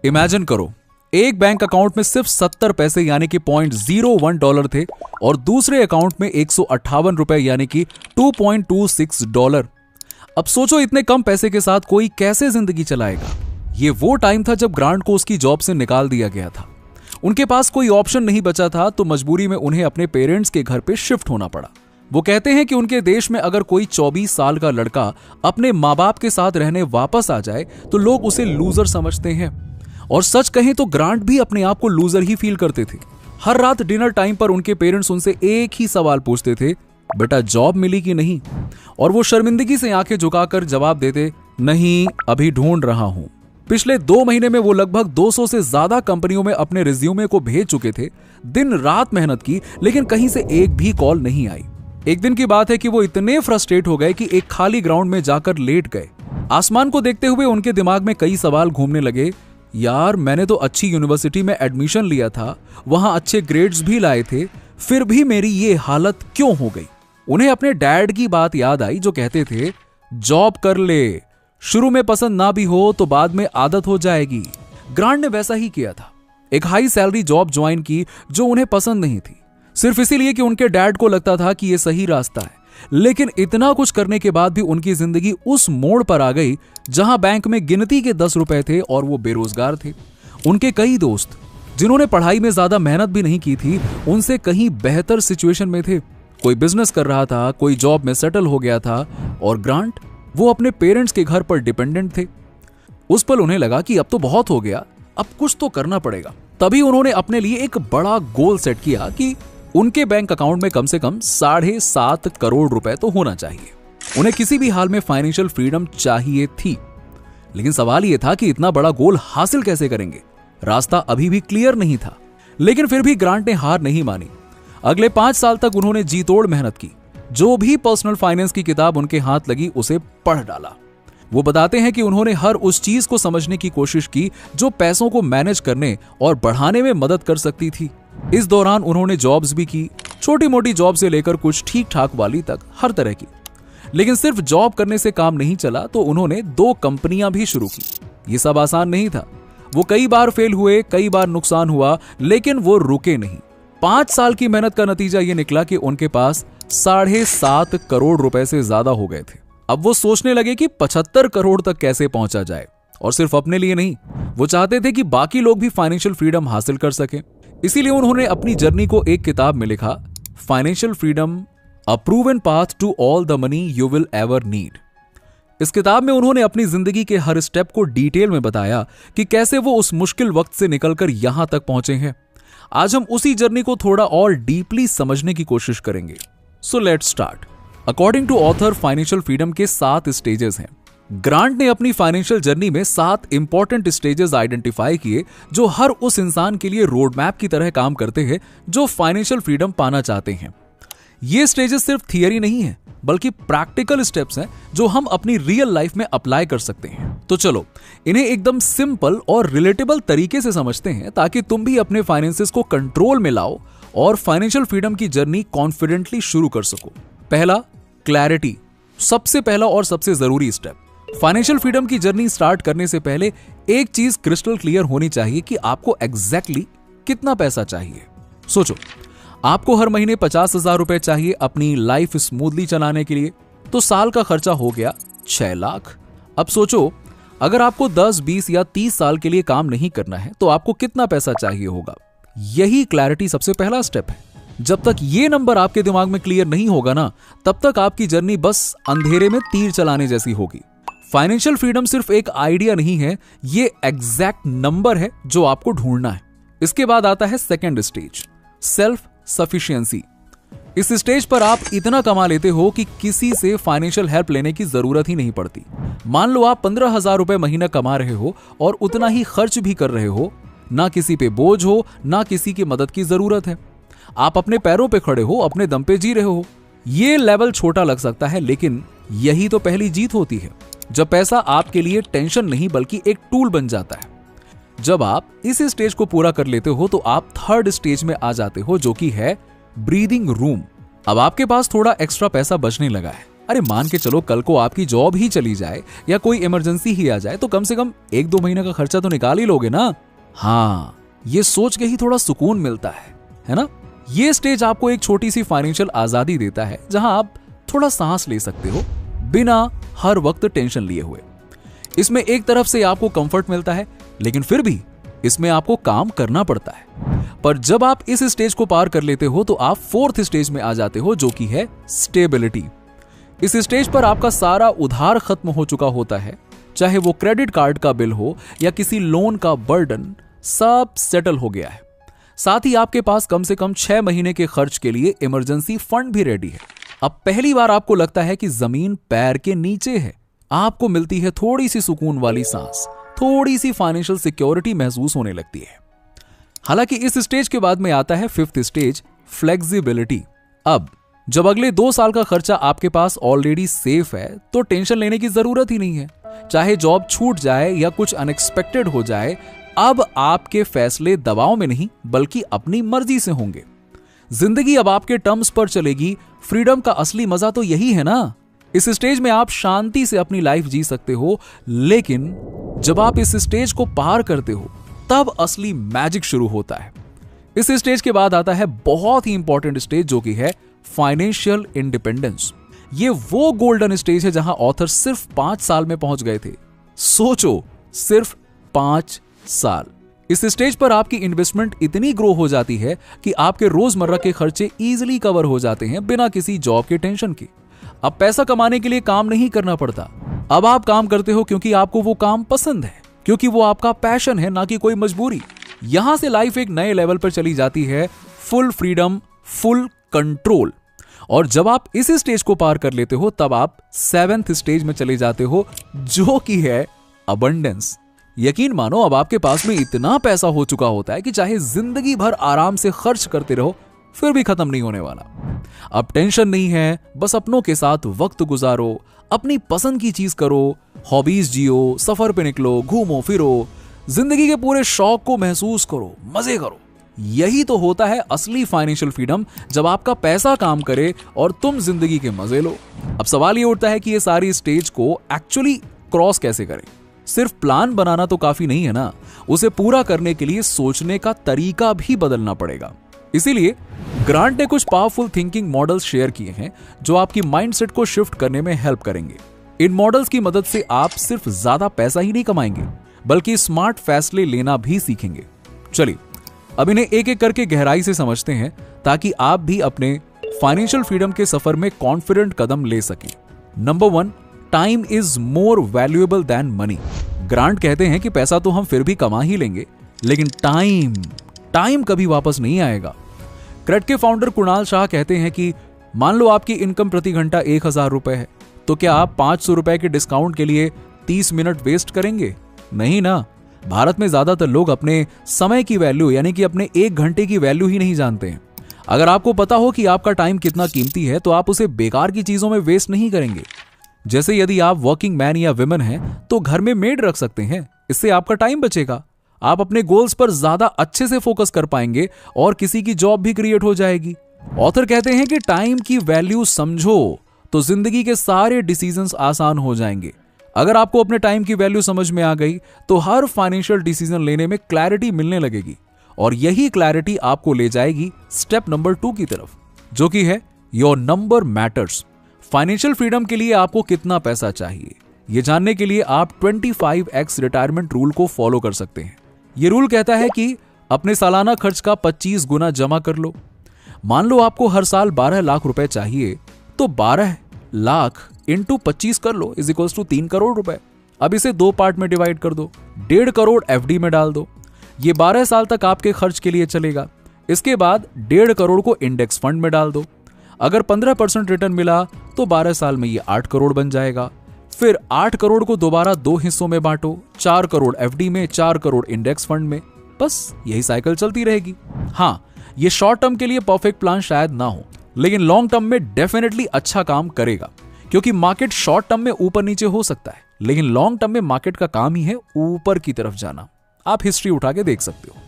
Imagine करो, एक bank account में सिर्फ 70 पैसे यानी कि $0.01 थे और दूसरे अकाउंट में 158 रुपए यानी कि $2.26। अब सोचो इतने कम पैसे के साथ कोई कैसे जिंदगी चलाएगा। ये वो टाइम था जब ग्रांट को उसकी जॉब से निकाल दिया गया था। उनके पास कोई ऑप्शन नहीं बचा था, तो मजबूरी में उन्हें अपने पेरेंट्स के घर पे शिफ्ट होना पड़ा। वो कहते हैं कि उनके देश में अगर कोई 24 साल का लड़का अपने माँ बाप के साथ रहने वापस आ जाए तो लोग उसे लूजर समझते हैं। और सच कहें तो ग्रांट भी अपने आप को लूजर ही फील करते थे। हर रात डिनर टाइम पर उनके पेरेंट्स उनसे एक ही सवाल पूछते थे, बेटा जॉब मिली कि नहीं? और वो शर्मिंदगी से आंखें झुकाकर जवाब देते, नहीं अभी ढूंढ रहा हूं। पिछले 2 महीने में वो लगभग 200 से ज्यादा कंपनियों में अपने रिज्यूमे को भेज चुके थे, दिन रात मेहनत की, लेकिन कहीं से एक भी कॉल नहीं आई। एक दिन की बात है कि वो इतने फ्रस्ट्रेट हो गए कि एक खाली ग्राउंड में जाकर लेट गए। आसमान को देखते हुए उनके दिमाग में कई सवाल घूमने लगे। यार मैंने तो अच्छी यूनिवर्सिटी में एडमिशन लिया था, वहां अच्छे ग्रेड्स भी लाए थे, फिर भी मेरी ये हालत क्यों हो गई? उन्हें अपने डैड की बात याद आई जो कहते थे, जॉब कर ले, शुरू में पसंद ना भी हो तो बाद में आदत हो जाएगी। ग्रांट ने वैसा ही किया था। एक हाई सैलरी जॉब ज्वाइन की जो उन्हें पसंद नहीं थी, सिर्फ इसीलिए कि उनके डैड को लगता था कि यह सही रास्ता है। लेकिन इतना कुछ करने के बाद भी उनकी जिंदगी उस मोड़ पर आ गई जहां बैंक में गिनती के 10 रुपए थे और वो बेरोजगार थे। उनके कई दोस्त जिन्होंने पढ़ाई में ज्यादा मेहनत भी नहीं की थी, उनसे कहीं बेहतर सिचुएशन में थे। कोई बिजनेस कर रहा था, कोई जॉब में सेटल हो गया था, और ग्रांट वो अपने पेरेंट्स के घर पर डिपेंडेंट थे। उस पल उन्हें लगा कि अब तो बहुत हो गया, अब कुछ तो करना पड़ेगा। तभी उन्होंने अपने लिए एक बड़ा गोल सेट किया कि उनके बैंक अकाउंट में कम से कम 7.5 करोड़ रुपए तो होना चाहिए। उन्हें किसी भी हाल में फाइनेंशियल फ्रीडम चाहिए थी। लेकिन सवाल यह था कि इतना बड़ा गोल हासिल कैसे करेंगे? रास्ता अभी भी क्लियर नहीं था। लेकिन फिर भी ग्रांट ने हार नहीं मानी। अगले 5 साल तक उन्होंने जी तोड़ मेहनत की। जो भी पर्सनल फाइनेंस की किताब उनके हाथ लगी उसे पढ़ डाला। वो बताते हैं कि उन्होंने हर उस चीज को समझने की कोशिश की जो पैसों को मैनेज करने और बढ़ाने में मदद कर सकती थी। इस दौरान उन्होंने जॉब्स भी की, छोटी मोटी जॉब से लेकर कुछ ठीक ठाक वाली तक, हर तरह की। लेकिन सिर्फ जॉब करने से काम नहीं चला, तो उन्होंने 2 कंपनियां भी शुरू की। ये सब आसान नहीं था। वो कई बार फेल हुए, कई बार नुकसान हुआ, लेकिन वो रुके नहीं। 5 साल की मेहनत का नतीजा ये निकला कि उनके पास 7.5 करोड़ रुपए से ज्यादा हो गए थे। अब वो सोचने लगे कि 75 करोड़ तक कैसे पहुंचा जाए। और सिर्फ अपने लिए नहीं, वो चाहते थे कि बाकी लोग भी फाइनेंशियल फ्रीडम हासिल कर सकें। इसीलिए उन्होंने अपनी जर्नी को एक किताब में लिखा, financial freedom, a proven path to all the money you will ever need. इस किताब में उन्होंने अपनी जिंदगी के हर स्टेप को डिटेल में बताया कि कैसे वो उस मुश्किल वक्त से निकलकर यहां तक पहुंचे हैं। आज हम उसी जर्नी को थोड़ा और डीपली समझने की कोशिश करेंगे। So let's start. According to author, financial freedom के 7 स्टेजेस हैं। ग्रांट ने अपनी फाइनेंशियल जर्नी में 7 इंपॉर्टेंट स्टेजेस आइडेंटिफाई किए जो हर उस इंसान के लिए रोड मैप की तरह काम करते हैं जो फाइनेंशियल फ्रीडम पाना चाहते हैं। ये स्टेजेस सिर्फ थियरी नहीं है, बल्कि प्रैक्टिकल स्टेप्स हैं जो हम अपनी रियल लाइफ में अप्लाई कर सकते हैं। तो चलो इन्हें एकदम सिंपल और रिलेटेबल तरीके से समझते हैं ताकि तुम भी अपने फाइनेंसेस को कंट्रोल में लाओ और फाइनेंशियल फ्रीडम की जर्नी कॉन्फिडेंटली शुरू कर सको। पहला, क्लैरिटी। सबसे पहला और सबसे जरूरी स्टेप। फाइनेंशियल फ्रीडम की जर्नी स्टार्ट करने से पहले एक चीज क्रिस्टल क्लियर होनी चाहिए कि आपको एग्जैक्टली कितना पैसा चाहिए। सोचो, आपको हर महीने 50,000 रुपए चाहिए अपनी लाइफ स्मूथली चलाने के लिए, तो साल का खर्चा हो गया 6 लाख। अब सोचो, अगर आपको 10, 20 या 30 साल के लिए काम नहीं करना है तो आपको कितना पैसा चाहिए होगा? यही क्लैरिटी सबसे पहला स्टेप है। जब तक ये नंबर आपके दिमाग में क्लियर नहीं होगा ना, तब तक आपकी जर्नी बस अंधेरे में तीर चलाने जैसी होगी। फाइनेंशियल फ्रीडम सिर्फ एक आइडिया नहीं है, ये एग्जैक्ट नंबर है जो आपको ढूंढना है। इसके बाद आता है सेकंड स्टेज, सेल्फ सफिशिएंसी। इस स्टेज पर आप इतना कमा लेते हो कि किसी से फाइनेंशियल हेल्प लेने की जरूरत ही नहीं पड़ती। मान लो आप 15,000 रुपए महीना कमा रहे हो और उतना ही खर्च भी कर रहे हो। ना किसी पे बोझ हो, ना किसी की मदद की जरूरत है। आप अपने पैरों पे खड़े हो, अपने दम पे जी रहे हो। ये लेवल छोटा लग सकता है, लेकिन यही तो पहली जीत होती है, जब पैसा आपके लिए टेंशन नहीं बल्कि एक टूल बन जाता है। जब आप इस स्टेज को पूरा कर लेते हो तो आप थर्ड स्टेज में आ जाते हो, जो कि है ब्रीदिंग रूम। अब आपके पास थोड़ा एक्स्ट्रा पैसा बचने लगा है। अरे मान के चलो कल को आपकी जॉब ही चली जाए या कोई इमरजेंसी ही आ जाए तो कम से कम 1-2 महीने का खर्चा तो निकाल ही लोगे ना। हाँ, ये सोच के ही थोड़ा सुकून मिलता है ना। ये स्टेज आपको एक छोटी सी फाइनेंशियल आजादी देता है जहां आप थोड़ा सांस ले सकते हो बिना हर वक्त टेंशन लिए हुए। इसमें एक तरफ से आपको कंफर्ट मिलता है, लेकिन फिर भी इसमें आपको काम करना पड़ता है। पर जब आप इस स्टेज को पार कर लेते हो तो आप 4th स्टेज में आ जाते हो, जो कि है स्टेबिलिटी। इस स्टेज पर आपका सारा उधार खत्म हो चुका होता है, चाहे वो क्रेडिट कार्ड का बिल हो या किसी लोन का बर्डन, सब सेटल हो गया है। साथ ही आपके पास कम से कम 6 महीने के खर्च के लिए इमरजेंसी फंड भी रेडी है। अब पहली बार आपको लगता है कि जमीन पैर के नीचे है। आपको मिलती है थोड़ी सी सुकून वाली सांस, थोड़ी सी फाइनेंशियल सिक्योरिटी महसूस होने लगती है। हालांकि इस स्टेज के बाद में आता है 5th स्टेज, फ्लेक्सिबिलिटी। अब जब अगले 2 साल का खर्चा आपके पास ऑलरेडी सेफ है तो टेंशन लेने की जरूरत ही नहीं है। चाहे जॉब छूट जाए या कुछ अनएक्सपेक्टेड हो जाए, अब आपके फैसले दबाव में नहीं बल्कि अपनी मर्जी से होंगे। जिंदगी अब आपके टर्म्स पर चलेगी। फ्रीडम का असली मजा तो यही है ना। इस स्टेज में आप शांति से अपनी लाइफ जी सकते हो, लेकिन जब आप इस स्टेज को पार करते हो तब असली मैजिक शुरू होता है। इस स्टेज के बाद आता है बहुत ही इंपॉर्टेंट स्टेज, जो कि है फाइनेंशियल इंडिपेंडेंस। ये वो गोल्डन स्टेज है जहां ऑथर सिर्फ 5 साल में पहुंच गए थे। सोचो, सिर्फ 5 साल। इस स्टेज पर आपकी इन्वेस्टमेंट इतनी ग्रो हो जाती है कि आपके रोजमर्रा के खर्चे इजीली कवर हो जाते हैं बिना किसी जॉब के टेंशन के। अब पैसा कमाने के लिए काम नहीं करना पड़ता। अब आप काम करते हो क्योंकि आपको वो काम पसंद है, क्योंकि वो आपका पैशन है, ना कि कोई मजबूरी। यहां से लाइफ एक नए लेवल पर चली जाती है। Full freedom, full control. और जब आप इस स्टेज को पार कर लेते हो तब आप 7th स्टेज में चले जाते हो, जो कि है अबंडेंस। यकीन मानो, अब आपके पास में इतना पैसा हो चुका होता है कि चाहे जिंदगी भर आराम से खर्च करते रहो फिर भी खत्म नहीं होने वाला। अब टेंशन नहीं है, बस अपनों के साथ वक्त गुजारो, अपनी पसंद की चीज करो, हॉबीज जियो, सफर पे निकलो, घूमो फिरो, जिंदगी के पूरे शौक को महसूस करो, मजे करो। यही तो होता है असली फाइनेंशियल फ्रीडम, जब आपका पैसा काम करे और तुम जिंदगी के मजे लो। अब सवाल ये उठता है कि ये सारी स्टेज को एक्चुअली क्रॉस कैसे करें। सिर्फ प्लान बनाना तो काफी नहीं है ना, उसे पूरा करने के लिए सोचने का तरीका भी बदलना पड़ेगा। इसीलिए ग्रांट ने कुछ पावरफुल थिंकिंग मॉडल्स शेयर किए हैं जो आपकी माइंडसेट को शिफ्ट करने में हेल्प करेंगे। इन मॉडल्स की मदद से आप सिर्फ ज्यादा पैसा ही नहीं कमाएंगे बल्कि स्मार्ट फैसले लेना भी सीखेंगे। चलिए अब इन्हें एक एक करके गहराई से समझते हैं ताकि आप भी अपने फाइनेंशियल फ्रीडम के सफर में कॉन्फिडेंट कदम ले सकें। Number 1, time is more valuable then money. Grant कहते हैं कि पैसा तो हम फिर भी कमा ही लेंगे, लेकिन टाइम कभी वापस नहीं आएगा। क्रेड के फाउंडर कुणाल शाह कहते हैं कि मान लो आपकी इनकम प्रति घंटा 1000 रुपए है, तो क्या आप 500 रुपए के डिस्काउंट के लिए 30 मिनट वेस्ट करेंगे? नहीं ना। भारत में ज्यादातर लोग अपने समय की वैल्यू यानी कि अपने 1 घंटे की वैल्यू ही नहीं जानते हैं। अगर आपको पता हो कि आपका टाइम कितना कीमती है तो आप उसे बेकार की चीजों में वेस्ट नहीं करेंगे। जैसे यदि आप वर्किंग मैन या विमेन हैं तो घर में मेड रख सकते हैं, इससे आपका टाइम बचेगा। आप अपने गोल्स पर ज्यादा अच्छे से फोकस कर पाएंगे और किसी की जॉब भी क्रिएट हो जाएगी। ऑथर कहते हैं कि टाइम की वैल्यू समझो तो जिंदगी के सारे डिसीजंस आसान हो जाएंगे। अगर आपको अपने टाइम की वैल्यू समझ में आ गई तो हर फाइनेंशियल डिसीजन लेने में क्लैरिटी मिलने लगेगी और यही क्लैरिटी आपको ले जाएगी स्टेप नंबर 2 की तरफ, जो कि है your number matters. Financial freedom के लिए आपको कितना पैसा चाहिए, यह जानने के लिए आप 25x रिटायरमेंट रूल को फॉलो कर सकते हैं। यह रूल कहता है कि अपने सालाना खर्च का 25 गुना जमा कर लो। मान लो आपको हर साल 12 लाख रुपए चाहिए तो 12 लाख इंटू 25 कर लो इज इक्वल्स टू 3 करोड़ रुपए। अब इसे 2 पार्ट में डिवाइड कर दो। 1.5 करोड़ एफडी में डाल दो। ये 12 साल तक आपके खर्च के लिए चलेगा। इसके बाद 1.5 करोड़ को इंडेक्स फंड में डाल दो। अगर 15% रिटर्न मिला तो 12 साल में ये 8 करोड़ बन जाएगा। फिर 8 करोड़ को दोबारा 2 हिस्सों में बांटो, 4 करोड़ एफडी में, 4 करोड़ इंडेक्स फंड में। बस यही साइकिल चलती रहेगी। हाँ, ये शॉर्ट टर्म के लिए परफेक्ट प्लान शायद ना हो, लेकिन लॉन्ग टर्म में डेफिनेटली अच्छा काम करेगा, क्योंकि मार्केट शॉर्ट टर्म में ऊपर नीचे हो सकता है, लेकिन लॉन्ग टर्म में मार्केट का काम ही है ऊपर की तरफ जाना। आप हिस्ट्री उठा के देख सकते हो।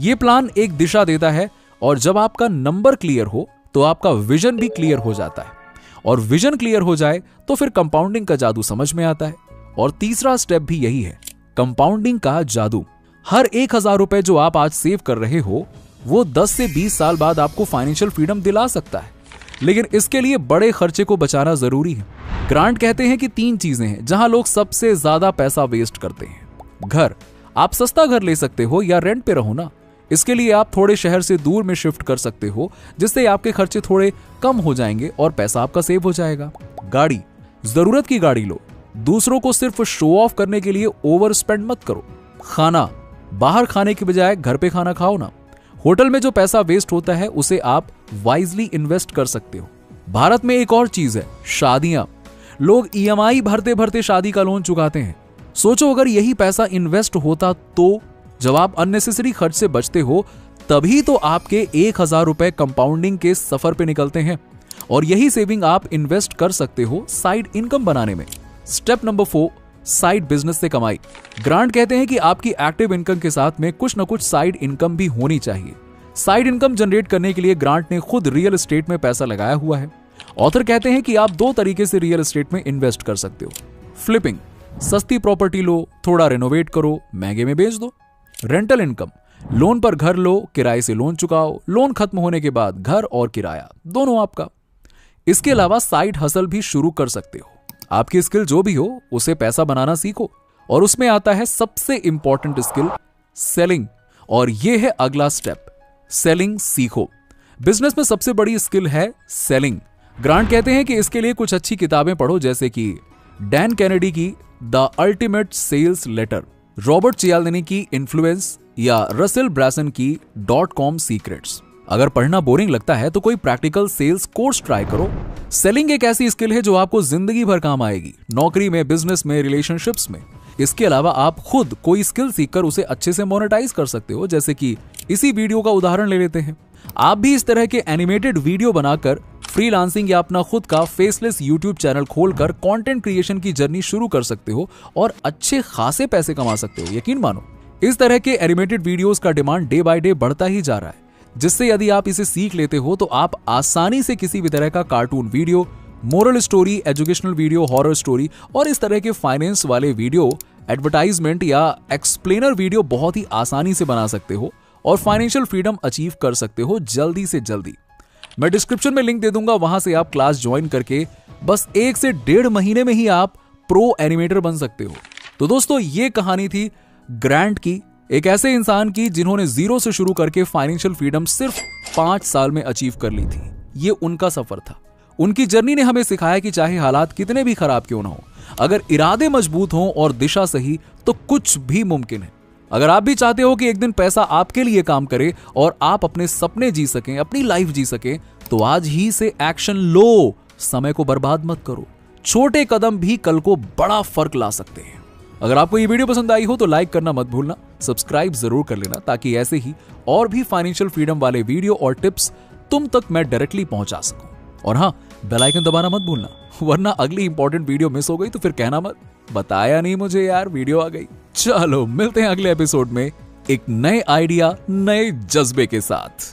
यह प्लान एक दिशा देता है और जब आपका नंबर क्लियर हो तो आपका विजन भी क्लियर हो जाता है और विजन क्लियर हो जाए तो फिर कंपाउंडिंग का जादू समझ में आता है। और तीसरा स्टेप भी यही है, कंपाउंडिंग का जादू। हर 1000 रुपए जो आप आज सेव कर रहे हो वो 10 से 20 साल बाद आपको फाइनेंशियल फ्रीडम दिला सकता है, लेकिन इसके लिए बड़े खर्चे को बचाना जरूरी है। ग्रांट कहते हैं कि 3 चीजें हैं जहां लोग सबसे ज्यादा पैसा वेस्ट करते हैं। घर, आप सस्ता घर ले सकते हो या रेंट पे रहो ना, इसके लिए आप थोड़े शहर से दूर में शिफ्ट कर सकते हो, जिससे आपके खर्चे थोड़े कम हो जाएंगे और पैसा आपका सेव हो जाएगा। गाड़ी, जरूरत की गाड़ी लो, दूसरों को सिर्फ शो ऑफ करने के लिए ओवर स्पेंड मत करो। खाना, बाहर खाने की बजाय घर पे खाना खाओ ना। होटल में जो पैसा वेस्ट होता है उसे आप वाइजली इन्वेस्ट कर सकते हो। भारत में एक और चीज है, शादियां। लोग ईएमआई भरते भरते शादी का लोन चुकाते हैं। सोचो अगर यही पैसा इन्वेस्ट होता तो जब आप अननेसेसरी खर्च से बचते हो तभी तो आपके 1000 रुपए कंपाउंडिंग के सफर पे निकलते हैं, और यही सेविंग आप इन्वेस्ट कर सकते हो साइड इनकम बनाने में। स्टेप नंबर 4, साइड बिजनेस से कमाई। ग्रांट कहते हैं कि आपकी एक्टिव इनकम के साथ में कुछ न कुछ साइड इनकम भी होनी चाहिए। साइड इनकम जनरेट करने के लिए ग्रांट ने खुद रियल एस्टेट में पैसा लगाया हुआ है। ऑथर कहते हैं कि आप 2 तरीके से रियल एस्टेट में इन्वेस्ट कर सकते हो। फ्लिपिंग, सस्ती प्रॉपर्टी लो, थोड़ा रेनोवेट करो, महंगे में बेच दो। रेंटल इनकम, लोन पर घर लो, किराए से लोन चुकाओ, लोन खत्म होने के बाद घर और किराया दोनों आपका। इसके अलावा साइड हसल भी शुरू कर सकते हो। आपकी स्किल जो भी हो उसे पैसा बनाना सीखो, और उसमें आता है सबसे इंपॉर्टेंट स्किल, सेलिंग। और यह है अगला स्टेप, सेलिंग सीखो। बिजनेस में सबसे बड़ी स्किल है सेलिंग। ग्रांट कहते हैं कि इसके लिए कुछ अच्छी किताबें पढ़ो, जैसे कि डैन कैनेडी की the ultimate sales letter, Robert Cialdini की इन्फ्लुएंस, या रसेल ब्रांसन की .com सीक्रेट्स। अगर पढ़ना बोरिंग लगता है तो कोई प्रैक्टिकल सेल्स कोर्स ट्राई करो। सेलिंग एक ऐसी स्किल है जो आपको जिंदगी भर काम आएगी, नौकरी में, बिजनेस में, रिलेशनशिप्स में। इसके अलावा आप खुद कोई स्किल सीखकर उसे अच्छे से मोनेटाइज कर सकते हो, जैसे कि इसी वीडियो का उदाहरण ले लेते हैं। आप भी इस तरह के एनिमेटेड वीडियो बनाकर फ्रीलांसिंग या अपना खुद का फेसलेस यूट्यूब चैनल खोलकर कंटेंट क्रिएशन की जर्नी शुरू कर सकते हो और अच्छे खासे पैसे कमा सकते हो। यकीन मानो, इस तरह के एनिमेटेड वीडियोस का डिमांड डे बाय डे बढ़ता ही जा रहा है, जिससे यदि आप इसे सीख लेते हो तो आप आसानी से किसी भी तरह का cartoon video, moral story, educational video, horror story और इस तरह के फाइनेंस वाले वीडियो, एडवर्टाइजमेंट या एक्सप्लेनर वीडियो बहुत ही आसानी से बना सकते हो और फाइनेंशियल फ्रीडम अचीव कर सकते हो जल्दी से जल्दी। मैं डिस्क्रिप्शन में लिंक दे दूंगा, वहां से आप क्लास ज्वाइन करके बस 1 से 1.5 महीने में ही आप प्रो एनिमेटर बन सकते हो। तो दोस्तों, ये कहानी थी ग्रांट की, एक ऐसे इंसान की जिन्होंने 0 से शुरू करके फाइनेंशियल फ्रीडम सिर्फ 5 साल में अचीव कर ली थी। ये उनका सफर था। उनकी जर्नी ने हमें सिखाया कि चाहे हालात कितने भी खराब क्यों ना हो, अगर इरादे मजबूत हों और दिशा सही तो कुछ भी मुमकिन है। अगर आप भी चाहते हो कि एक दिन पैसा आपके लिए काम करे और आप अपने सपने जी सकें, अपनी लाइफ जी सकें, तो आज ही से एक्शन लो। समय को बर्बाद मत करो। छोटे कदम भी कल को बड़ा फर्क ला सकते हैं। अगर आपको ये वीडियो पसंद आई हो तो लाइक करना मत भूलना, सब्सक्राइब जरूर कर लेना, ताकि ऐसे ही और भी फाइनेंशियल फ्रीडम वाले वीडियो और टिप्स तुम तक मैं डायरेक्टली पहुंचा सकूं। और हाँ, बेल आइकन दबाना मत भूलना, वरना अगली इंपॉर्टेंट वीडियो मिस हो गई तो फिर कहना मत, बताया नहीं मुझे यार, वीडियो आ गई। चलो मिलते हैं अगले एपिसोड में एक नए आइडिया, नए जज्बे के साथ।